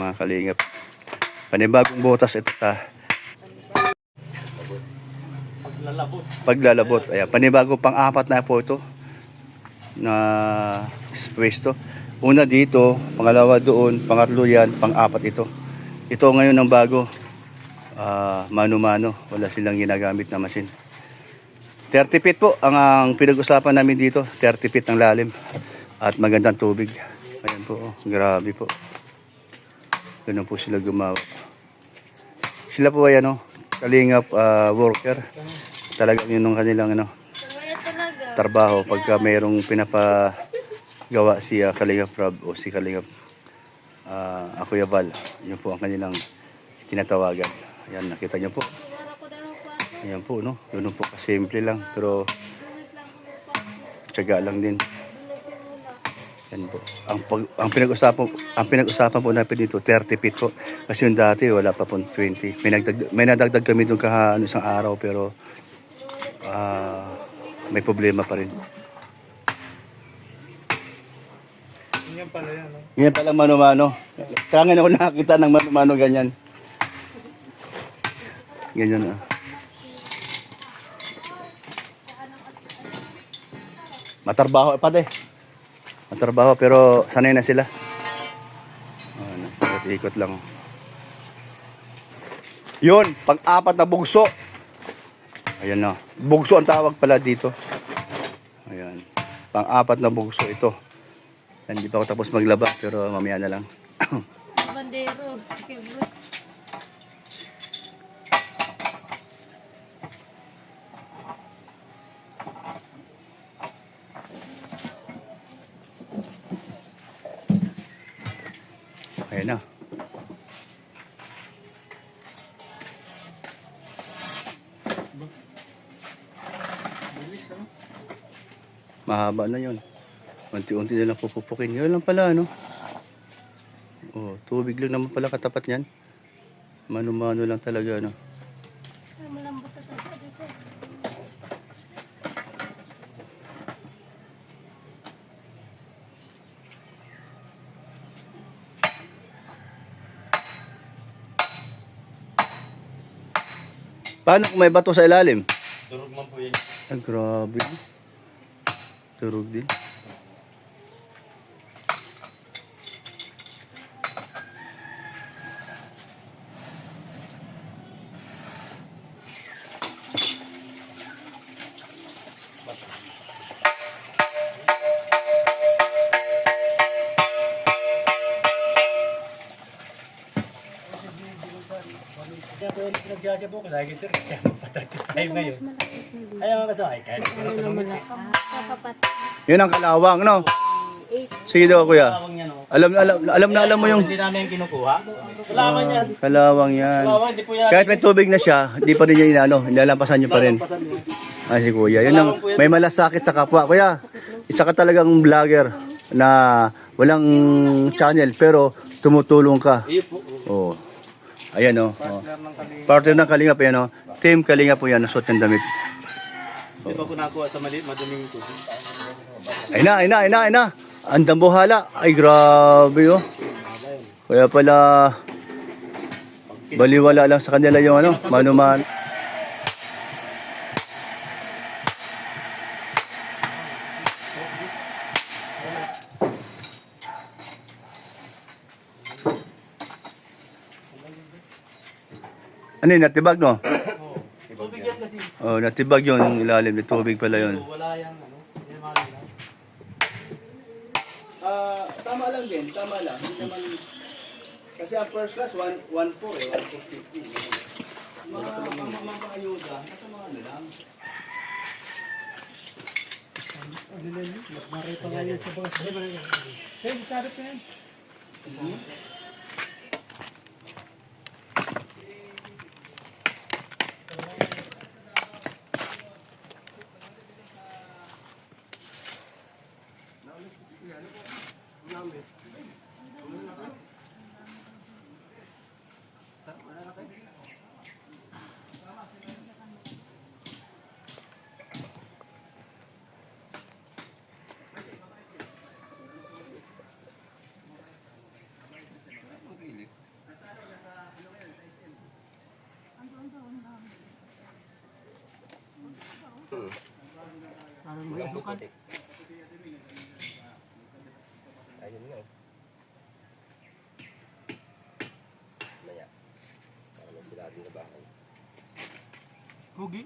mga kalingap. Panibagong butas ito paglalabot. Ayan, panibagong pang-apat na po ito na pwesto. Una dito, pangalawa doon, pangatlo yan, pang-apat ito. Ito ngayon ang bago. Mano-mano, wala silang ginagamit na machine. 30 feet po ang pinag-usapan namin dito. 30 feet ang lalim at magandang tubig. Ayan po, oh, grabe po. Ganun po sila gumawa. Sila po ay kalingap worker. Talagang yun ang kanilang trabaho pagka mayroong pinapagawa si Kalingap Rob o si Kalingap Kuya Val. Yun po ang kanilang tinatawagan. Ayan, nakita niyo po. Ayan po, no? Yun po, kasimple lang. Pero tiyaga lang din. Yan po. Ang pinag-usapan po natin dito, 30 feet po. Kasi yung dati, wala pa po 20. May nadagdag kami doon isang araw, pero may problema pa rin. Yan pala yan, no? Yan pala mano-mano. Kaya ako nakakita ng mano-mano ganyan. Ganyan na. Matarbaho pa Matarbaho pero sanay na sila. Ikot lang. Yun, pang-apat na bugso. Ayan na. Bugso ang tawag pala dito. Ayan. Pang-apat na bugso ito. Hindi pa ako tapos maglaba pero mamaya na lang. Bandero. Ayan na. Mahaba na yun. Unti-unti na lang pupupukin. Yun lang pala, Oh, tubig lang naman pala katapat niyan. Mano-mano lang talaga, Malambot na talaga. Paano kung may bato sa ilalim? Durog man po yan. Grabe. Durog din. Kaya po yung pinagsasya po, kaya sir, kaya magpatractis tayo ngayon. Ayaw mga kasakay, kahit Yun ang kalawang, Sige daw, kuya. kalawang yan, no? Alam mo yung Hindi namin yung kinukuha. Kalawang yan. kalawang yan. Kalawang, hindi po yan. Kahit may tubig na siya, di pa rin niya inalampasan niyo pa rin. Si kuya. Yun ang, may malasakit sa kapwa. Kuya, isa ka talagang vlogger na walang channel pero tumutulong ka. Iyo po. Oh. Ayan Partner ng Kalingap yan Team Kalingap po yan nasuot ng damit. Hindi pa po nakuha sa maliit, maduming ko. Ayun na. Ang dambuhala. Ay grabe Kaya pala baliwala lang sa kanila yung manuman. Ano yun, natibag Tubig yan kasi. Oh, natibag yun, yung ilalim ng tubig pala yun. Wala yan, yan mga Tama lang din, tama lang. Hindi naman, kasi ang first class, 1.4 1.450. Mga ayuda, nasa mga lang. Marito nga yun sa bangsa. Hey, sarap yan. Parang may asukan. Ayun nga. Maya. Para may sila din na bahay. Hugi.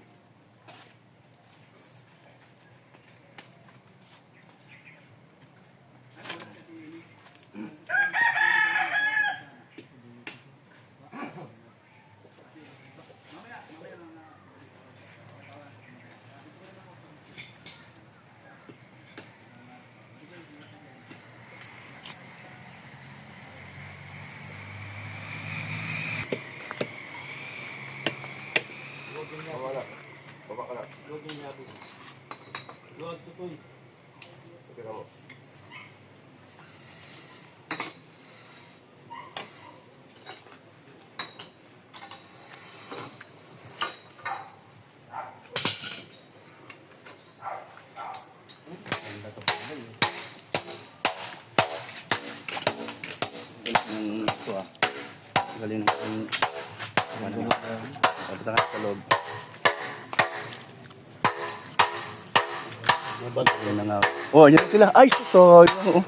Wala. Baba ka na. Luwag tutoy. Sige ka mo. Ito ah. Galing ng papunta ka sa loob. Yan na nga. Oh, yan sila. Ay, so. Oh.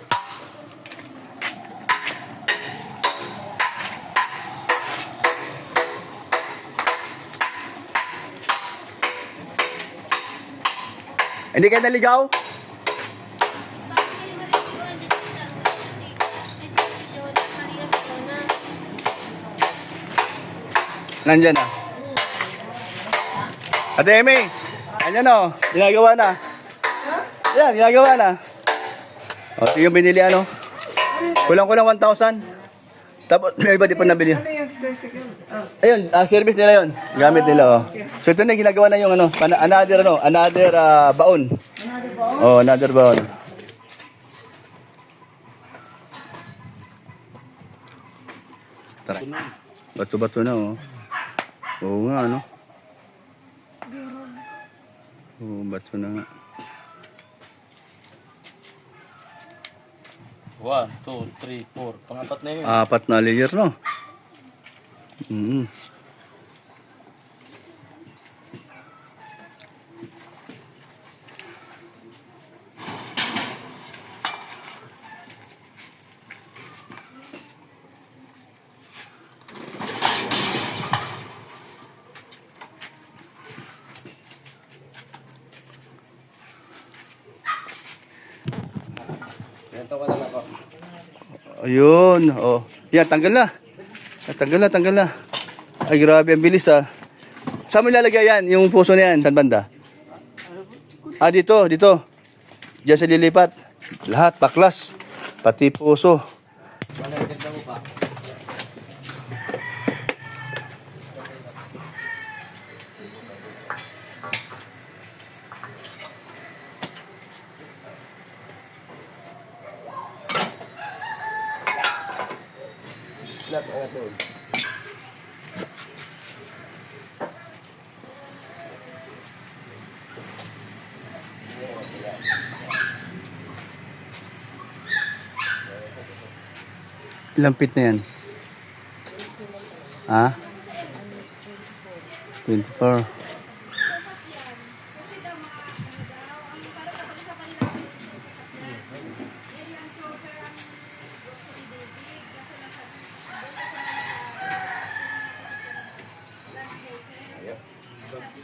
Hindi kayo naligaw? Nandyan na. Ate Amy, andyan o. Ginagawa na. Yan, ginagawa na. O, ito yung binili ano. Kulang-kulang 1,000. Tapos, may iba di pa nabili. Ano yung tricycle? Oh. Ayun, service nila yun. Gamit nila oh. So ito na ginagawa na yung ano, another baon. Another ball? Oh, another baon. Tara. Bato-bato na oh. Oo nga ano. Oo, bato na nga. 1, 2, 3, 4. Pangapat na yun. 4 na layer no. Mm. Ganito ka lang ako. Ayun, oh. Yan, tanggal na. Tanggal na. Ay, grabe, ang bilis ah. Saan mo ilalagay yan? Yung puso na yan, saan banda? Ah, dito. Diyan sa lilipat. Lahat, paklas. Pati puso. Lahat angat doon. Ilang feet na yan? Ha? 24.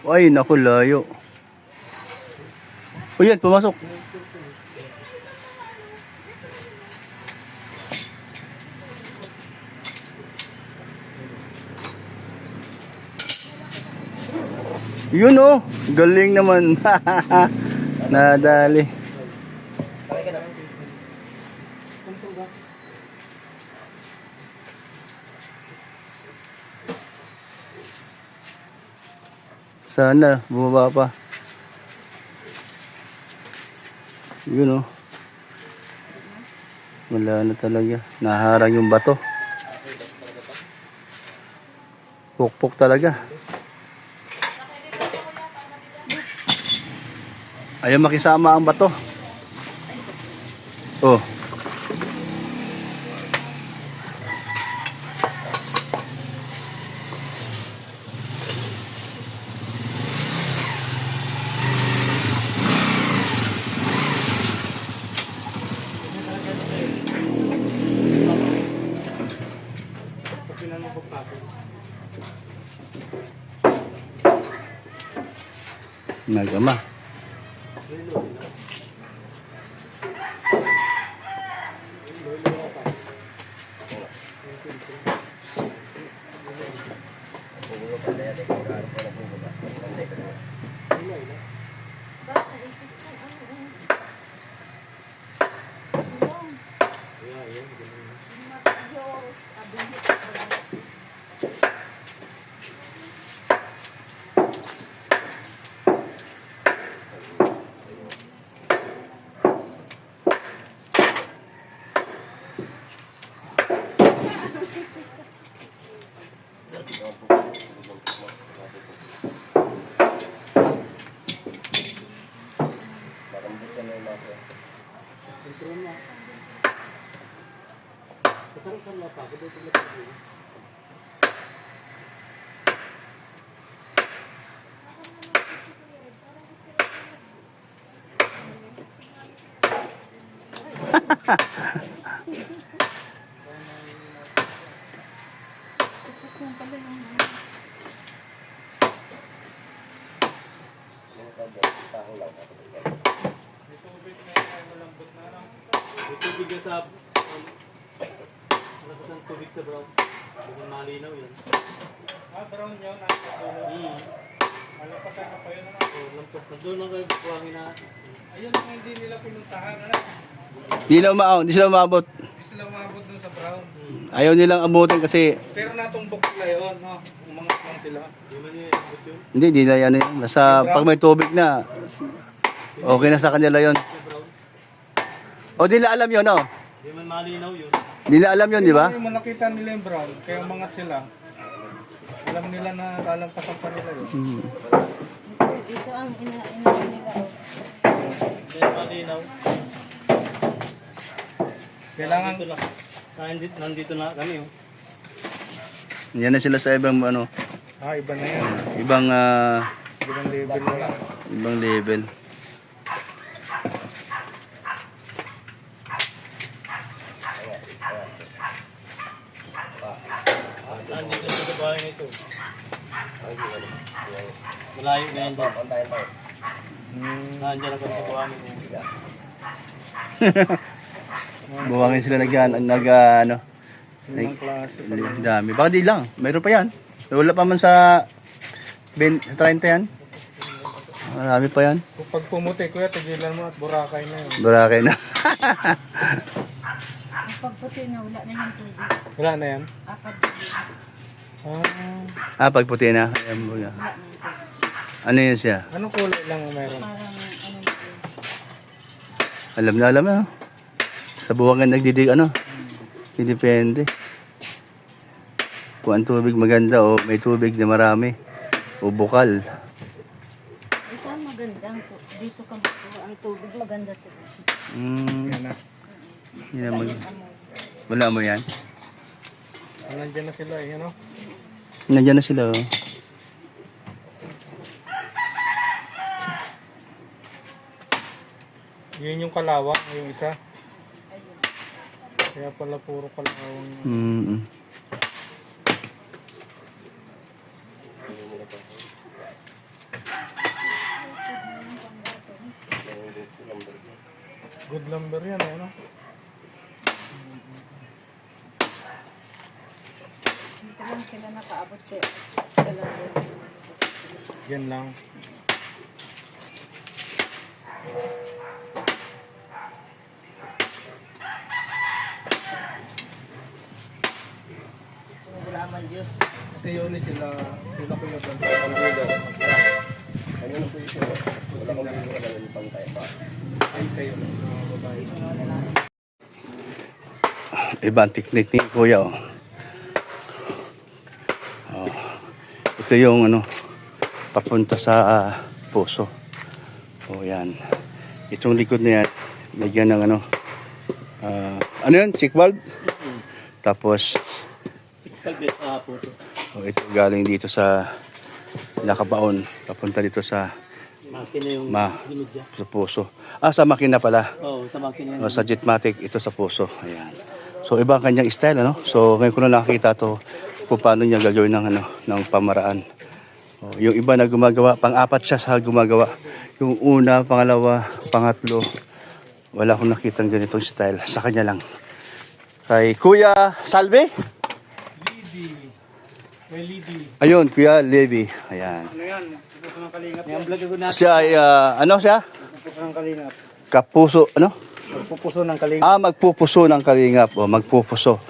Ay, naku, layo. O yan, pumasok. Yun oh, galing naman. Nadali. Sana, bumaba pa. Yun oh. Wala na talaga. Naharang yung bato. Pukpok talaga. Ayaw makisama ang bato. Oh. Nagama. Tubig yan sa... Malakas ang tubig sa brown. Hindi malinaw yan. Brown yun? Malapasan na pa yun. Lampas na doon lang kayo buwangin na. Ayun ang hindi nila pinuntahan. Hindi sila umabot. Hindi sila umabot doon sa brown. Ayaw nilang abutin kasi Pero natumbok nila yun, no? Umangat lang sila. Hindi man nila umabot yun. hindi na yan. Nasa pag may tubig na, okay na sa kanila yon. O di nila alam yun, no? Hindi man malinaw yun. Di nila alam yun, di ba? Hindi man nakita nila yung brown, kaya umangat sila. Alam nila na lalampasan pa nila yun. Ito ang ina nila. Hindi malinaw. Kailangan ito lang. Nandito na kami. Oh. Yan na sila sa ibang ano, Iba na yan. ibang Ibang level na lang. ibang level. Nandito sa bahay nito. Malayo na yan doon. Pantayan tayo. Nandiyan ang kami buhangin niya. Buwangin sila ano, Ibang klase. ang dami. Baka di lang, mayroon pa yan. Wala pa man sa 30 yan. Marami pa yan. Kung pag pumuti, kuya, tigilan mo at Boracay na yun. Boracay na. Ang pagputi na wala na yung tubig. Wala na yan? Apat Pag puti na. Ayan mo yan. Ano yun siya? Anong kulay lang meron? parang Alam na. Sa buwangan nagdidig ano. Depende. Kung ang tubig maganda o may tubig na marami. O bukal. ito ang magandang dito ka makuha ang tubig maganda to. Yan na. Yun naman. Wala mo yan? Nandiyan na sila eh, ano? Nandiyan na sila. Oh. Yun yung kalawang, yung isa. Kaya pala puro kalawang. Mm. Good lumber yan eh, ano? Dito lang sila nakaabot sa lang. Yan lang. Gulaman Diyos. Ito yun eh, sila ko yung Ano na po yung sila? Wala kang bigyan ka nalang pantay pa. ay kayo. Mga babae. Ibang technique ni Kuya. Oh. Oh. Ito yung ano, papunta sa puso. Oh, yan. Itong likod na yan, lagyan ng ano, ano yun? Chick valve? Tapos, Pagdit po. oh, ito galing dito sa nakabaon, papunta dito sa Makina yung ginudya. sa puso. Sa makina pala. Oo, sa makina O, sa Jetmatic, ito sa puso. Ayan. So, iba ang kanyang style, ano? So, ngayon ko na nakita to kung paano niya gagawin ng, ano, ng pamaraan. Oh, yung iba na gumagawa, pang-apat siya sa gumagawa. Yung una, pangalawa, pangatlo, wala akong nakitang ganitong style. Sa kanya lang. Kay Kuya Salve? Libby. May Libby. Ayun, Kuya Levi. Ayan. Ano yan? Pupuso ng kalingap. May vlog ko natin. Siya ay, ano siya? Pupuso ng kalingap. Kapuso, ano? Pupuso ng kalingap. Magpupuso ng kalingap. O, magpupuso.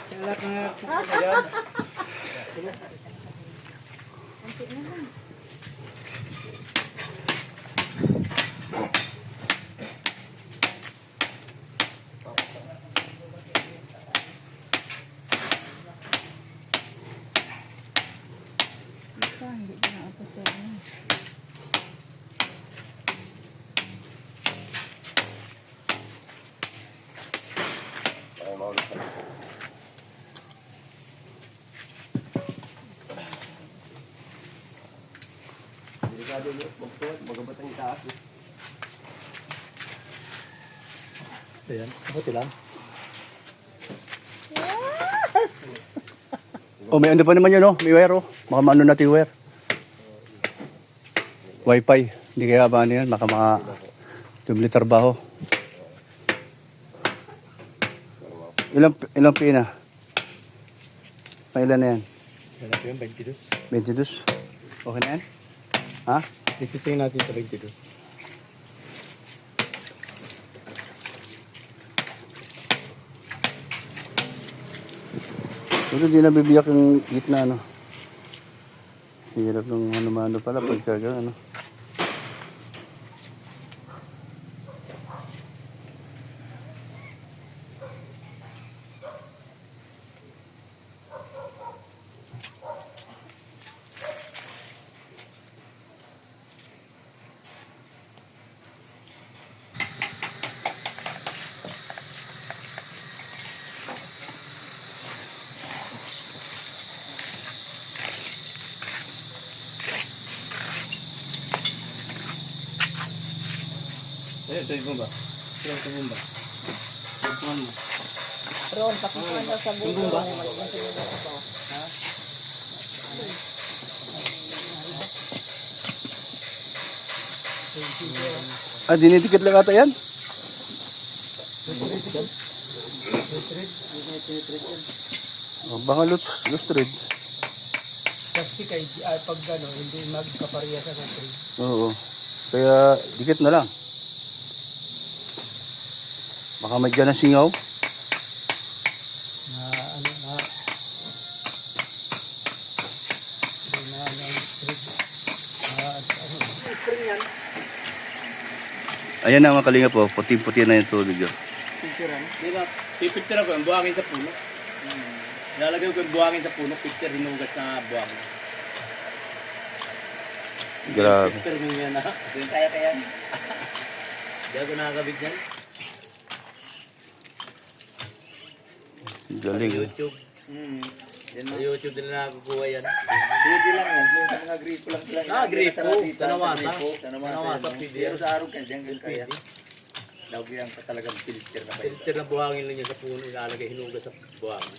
Kaya lahat ng pupuso na yan. Hindi ko naabot yan. Ay, maulog ka. Delikado nyo. Magpuwag. Magabat ang itaas. Ayan. Buti lang. O, may ano pa naman yun, oh. May wire, oh. Baka maano natin yung wire. Wi-Fi. Hindi kaya ba ano yan? Baka mga dubli trabaho. Ilang pina? Pailan na yan? Wala po yung 22. 22? Okay na yan? Ha? Isisingin natin sa 22. Pero hindi nabibiyak yung gitna, no? Hirap ng ano-mano pala pagka ano. Ito yung bumba. Ito yung bumba. Ito mo. Ron, pakikuhan daw sa buko. Dinidikit lang ata yan? Baka loose thread. Kasi kay pag ano, hindi magkapareha sa tree. Oo. Kaya dikit na lang. Baka may dyan ng singaw. Na ano na tree. Spring yan. Ayan na mga kalinga po. Puti-puti na yung tubig. Oh. Picturean. Diba? Pipicture ako yung buhangin sa puno. Lalagay ko yung buhangin sa puno. Picture hinugas na buhangin. Grabe. Picture mo yan ha. Yung kaya-kaya. Hindi ako nakakabit yan. Galing. YouTube. Sa YouTube din na nakukuha yan. Pwede lang yan. Yung sa mga gripo lang sila. Gripo. Tanawasa. Tanawasa. Pero sa araw kaya dyan kaya. Lagi yan talagang filter na kayo. Filter na buhangin lang yan sa puno. Ilalagay hinugas sa buhangin.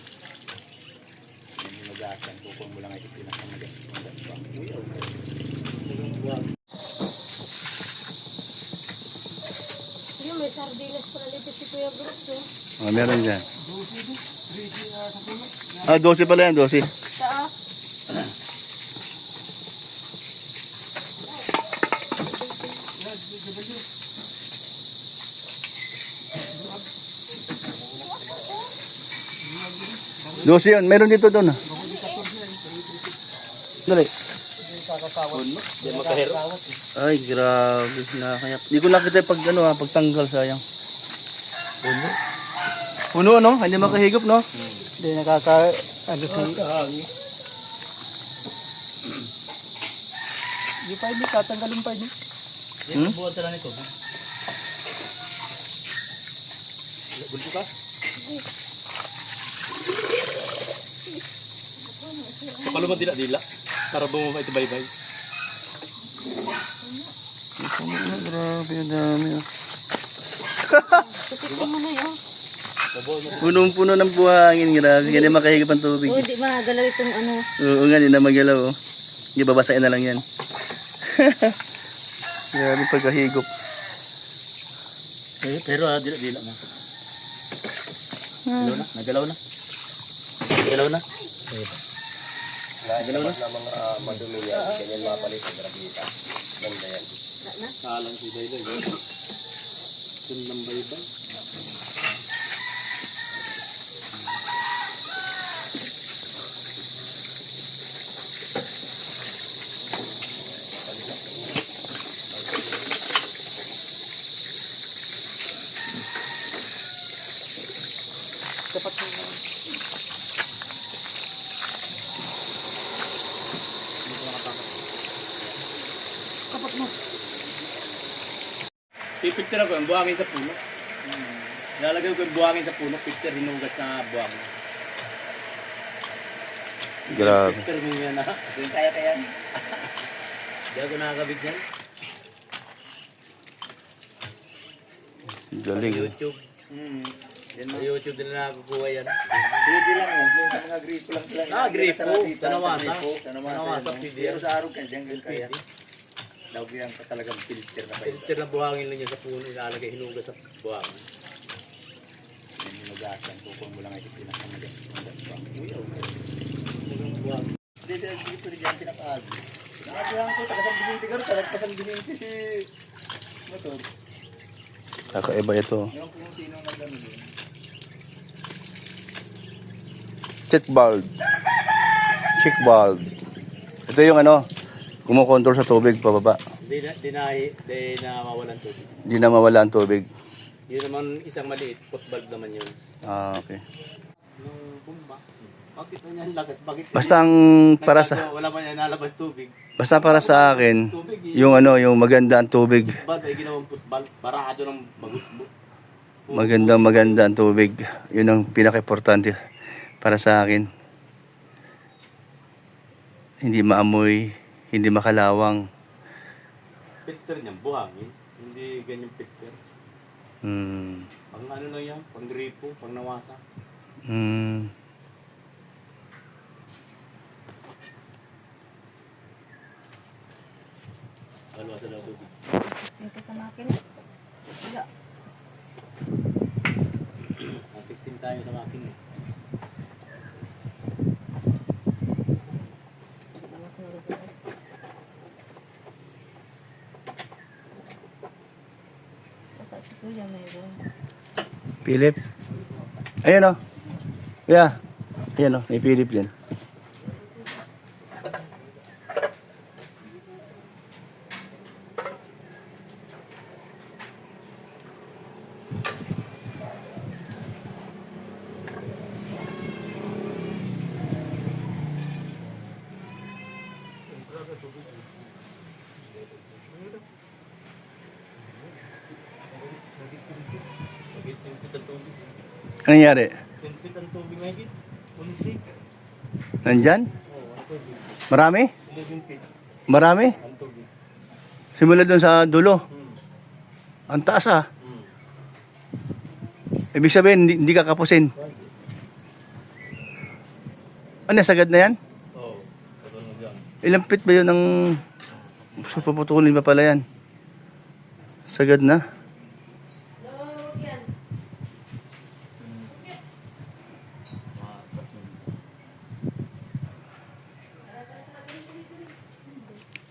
Yung hinugasan. Kukul mo lang ay pinakamagas. Yung may sardinas pala dito si Kuya Brooks. Meron dyan. 12 pala yan, 12. Taas. Dosi yun. Meron dito doon. Dali. Hindi makahero. Ay, grabe. Nakakaya. Hindi ko nakita pag ano pagtanggal sayang. Puno, no? Hindi makahigop, no? Hindi nakaka... Ano si... Hindi pa hindi. Tatanggalin pa hindi. Hindi buwan sila nito. Gulpo ka? Paluman dila. Para bumaba ito bye-bye. Grabe, ang dami. Tutukin mo na yun. Punong-puno ng buhangin. Grabe. Hindi makahigop ang tubig. Oh, di magalaw itong ano. Oo nga, hindi na magalaw. Oh. Hindi, babasain na lang yan. Grabe pagkahigop. Pero dila na. Nagalaw na? Nagalaw na? Nagalaw na? Nagalaw na mga madumi yan. Ganyan mga palit ang grabita. Ganda yan. Salang si Bayday. Sundang Bayday. Pipicture ako yung buhangin sa puno. Lalagay ko yung buhangin sa puno, picture hinugas na buhangin. Grabe. Picture mo yan ha. Yung kaya-kaya. Hindi ako nakakabit yan. Galing. Sa YouTube. Sa YouTube din na nakukuha yan. Pwede lang yan. Yung sa mga gripo lang sila. Gripo. Sa nawasa. Sa Nawasa, pwede yan. Pero sa araw ka, dyan kaya. Lagyan ka talagang filter na kayo. Filter na buhangin lang yan sa puno. Ilalagay hinugas sa buhangin. Yan hinugasan. Tukong mo lang ay pinakamagas. Hindi sila dito rin dyan pinakaag. Nakabihan ko, takasang bininti ka rin. Takasang bininti si motor. Kakaiba ito. Yung kung sino na gano'n yun. Check valve. Check valve. Ito yung ano, kumokontrol sa tubig pababa. Hindi na mawalan tubig. Hindi na mawala ang tubig. Yun naman isang maliit. Foot valve naman yun. Ah, okay. Nung bumba. Bakit na niyan lagas? Bakit? Basta ang para sa Wala pa niya nalabas tubig. basta para sa akin, yung ano, yung maganda ang tubig. Valve ay ginawang football. Barado ng bagutbo. Maganda ang tubig. Yun ang pinaka-importante para sa akin. Hindi maamoy, hindi makalawang. Filter niyan, buhangin. Hindi ganyan filter. Pang ano lang yan, pang gripo, pang nawasa. Alwasa daw tubig. Ito sa makina. Wala. Testing tayo sa makina. Baka si Kuya mayroon. Philip. Ayan o. Yeah. Ayan o, may Philip yan. Timpit ang tubig. Ano nangyari? Timpit ang tubig ngayon. Unsi. Nandyan? Oo, ang tubig. Marami? 11 feet Marami? ang tubig. Simula doon sa dulo. Ang taas ah. Ibig sabihin, hindi ka kapusin. Ano, sagad na yan? Oo, katulad yan. Ilang feet ba yun ang... So, puputulin pa pala yan. Sagad na.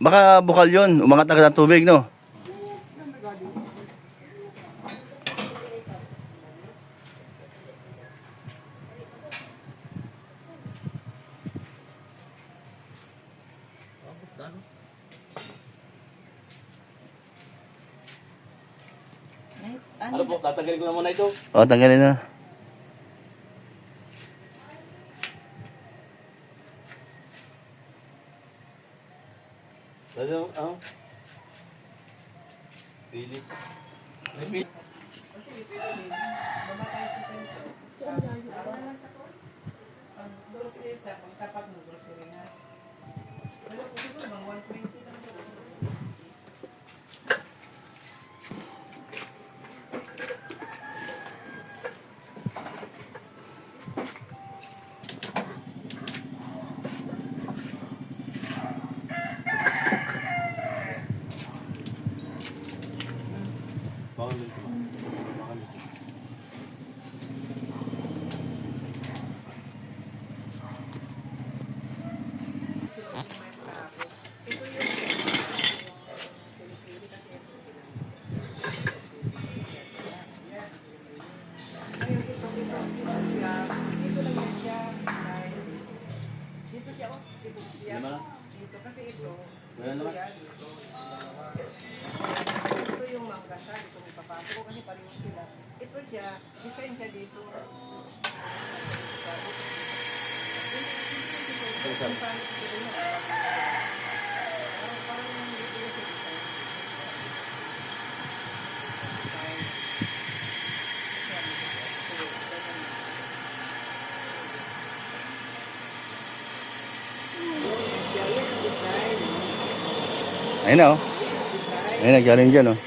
Baka bukal yun. Umangat agad ang tubig, no? Ay, Ano po, tatanggalin ko na muna ito. O, tanggalin na. Ano? Pili. Ito yung manggasal, ito may papasok ko kasi pareho sila. Ito siya, design siya dito. Ayun na, oh. Ayun na, galing dyan, oh.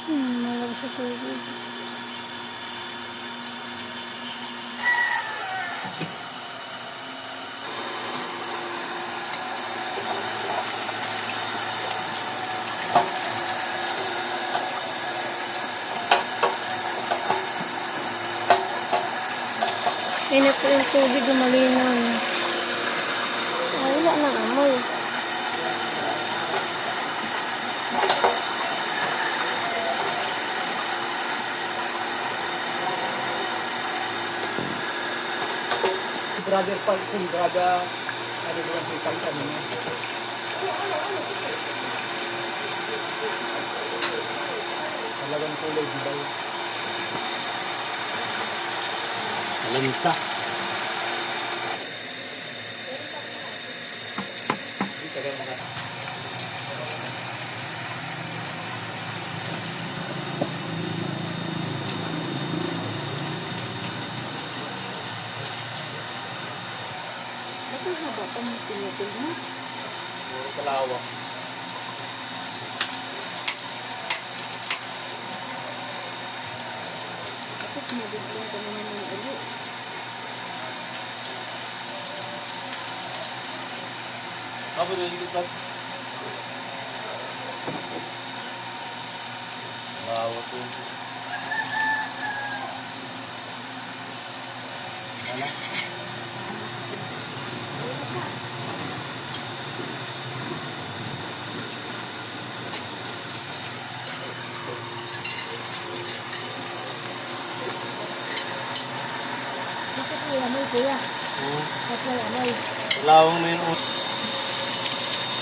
Malam sa tubig. Init po yung tubig, malinaw. Ay, wala nang amoy. Brother pa, kung brother, ano ba yung kitang kami niya? Talagang kulay dibaw. Alamisa. Bakit haba pa mo tinutog mo? Puro kalawang. Bakit mabigyan ka naman ng ulo? Apa tu yang kita? Wow, tu. Mana? Bakit may amoy, kuya? Bakit may amoy? Lawang main ut.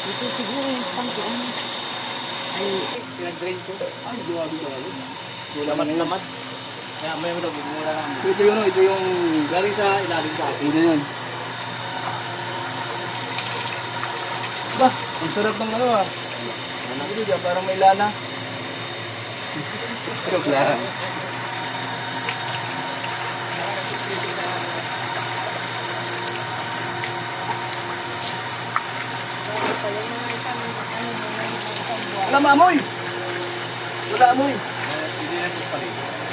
Ito siguro yung pangkuan. Ay, pinag-drain ko. Ay, gawa ko talaga. Lamat-lamat. Kaya may mga bumura naman. Ito yung Galing sa ilalim sa akin. Ito yun. Ba, ang sarap ng ano ah. Ano dyan, parang may lana. Joke lang. Wala maamoy. Wala amoy.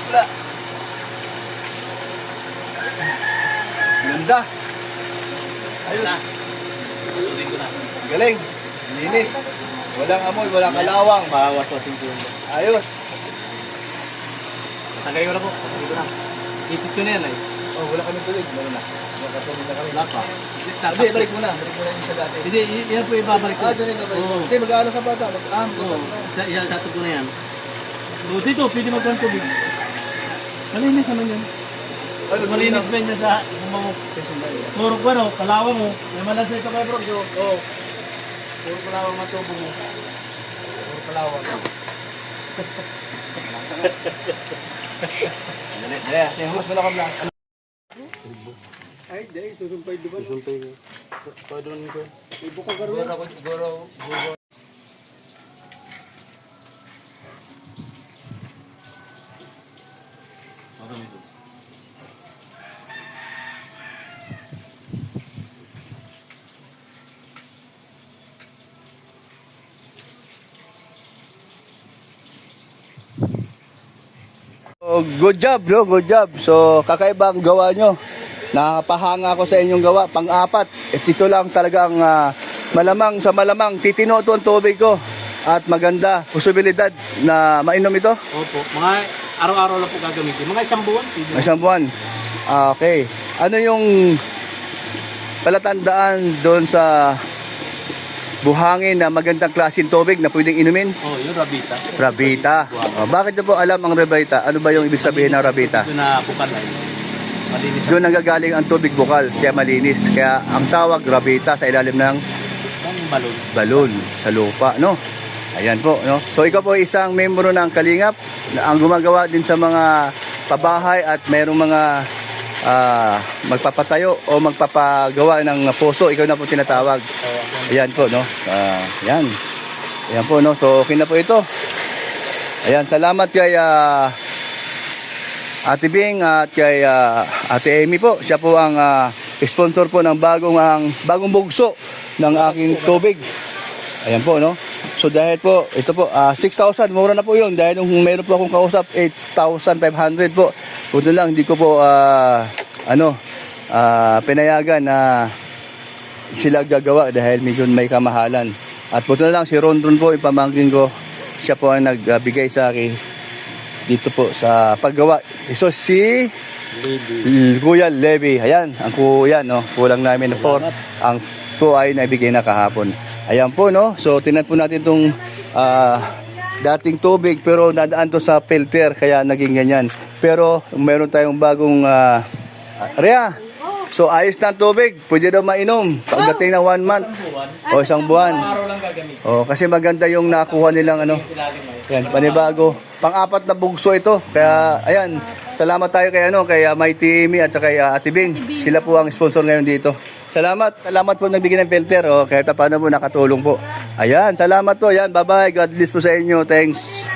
Wala. Ganda. Ayun na. Tuloy ko na. Galing. Linis. Walang amoy, walang kalawang. Bawas-wasin ko yun. Ayos. Tagay ko na po. Tagay ko na. Isip ko na yan ay. Oh, wala kami tuloy. Wala na. Nakatulog na kami. Wala pa. Hindi, balik mo na. Balik mo na yung sa dati. Hindi, yan po ibabalik ko. Dyan yung babalik. Oo. Hindi, mag-aaral ka pa ito. Mag-aham ko. Oo. Satog ko na yan. So, dito, pwede magkaroon tubig. Malinis naman yan. Malinis ba yan sa mo? Puro ko ano, kalawang mo. May malas na ito kayo bro. Oo. Puro kalawang matubo mo. Puro kalawang. Dali, dali. Humus mo na kami lang. Ay, di. Susumpay doon. Sumpay ko. Pwede doon ko. Ibo ka garo. Goro. Oh, good job, no? Good job. So, kakaiba ang gawa nyo. Nakapahanga ako sa inyong gawa, pang-apat. At ito lang talagang malamang sa malamang, titino ito ang tubig ko. At maganda, posibilidad na mainom ito. Opo. Mga araw-araw lang po gagamitin. Mga isang buwan. Isang buwan. Okay. Ano yung palatandaan doon sa buhangin na magandang klaseng tubig na pwedeng inumin? Oh, yung Rabita. Rabita. Oh, bakit nyo po alam ang Rabita? Ano ba yung ibig sabihin ng Rabita? Ito na bukal ay. Malinis Doon nanggagaling ang tubig bukal, kaya malinis. Kaya ang tawag Rabita sa ilalim ng ang balon. balon sa lupa, no? Ayan po, no? So ikaw po isang membro ng Kalingap na ang gumagawa din sa mga pabahay at mayroong mga magpapatayo o magpapagawa ng puso, ikaw na po tinatawag. Ayan po, no? Ayan. Ayan po, no? So okay na po ito. Ayan, salamat kay Ate Bing at kay Ate Amy po. Siya po ang sponsor po ng bagong bugso ng aking tubig. Ayan po, no? So dahil po, ito po, 6,000, mura na po yun. Dahil nung meron po akong kausap, 8,500 po. Buto lang, hindi ko po, pinayagan na sila gagawa dahil medyo may kamahalan. At buto na lang, si Rondron po, yung pamangkin ko, siya po ang nagbigay sa akin dito po sa paggawa. So si Kuya Levy, ayan, ang kuya, no? Kulang namin 4. Ang 2 ay naibigay na kahapon. Ayan po, no? So, tinan po natin itong dating tubig pero nadaan to sa filter kaya naging ganyan. Pero meron tayong bagong Rhea. So, ayos na ang tubig. Pwede daw mainom pagdating ng 1 month o isang buwan. Araw lang gagamitin. O, kasi maganda yung nakuha nilang yan, panibago. Pang-apat na bugso ito. Kaya, ayan, salamat tayo kay Mighty Amy at kay Ate Bing. Sila po ang sponsor ngayon dito. Salamat po nagbigay ng filter. Kahit paano po nakatulong po. Ayan, salamat po. Ayan, bye-bye. God bless po sa inyo. Thanks.